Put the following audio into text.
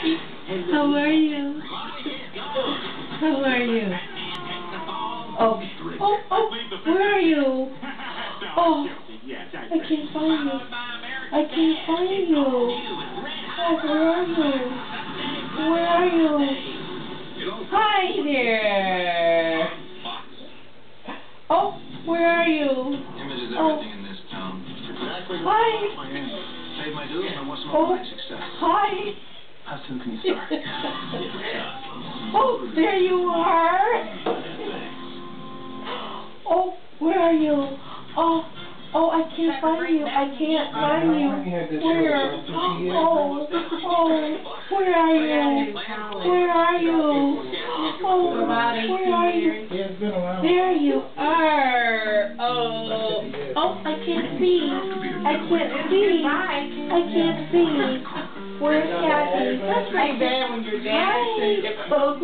How are you? How are you? Oh, where are you? Oh, I can't find you. I can't find you. Oh, where are you? Where are you? Hi there. Oh, where are you? Image is everything in this town. Hi. Paid my dues and I want some Oh, overnight success. hi. How soon can you start? Oh, there you are. Oh, where are you? Oh, I can't find you. I can't find you. Where? Where are you? Where are you? Oh, where are you? There you are. Oh, I can't see. I can't see. I can't see. Where's Kathy? That's pretty bad when your dad says you're close.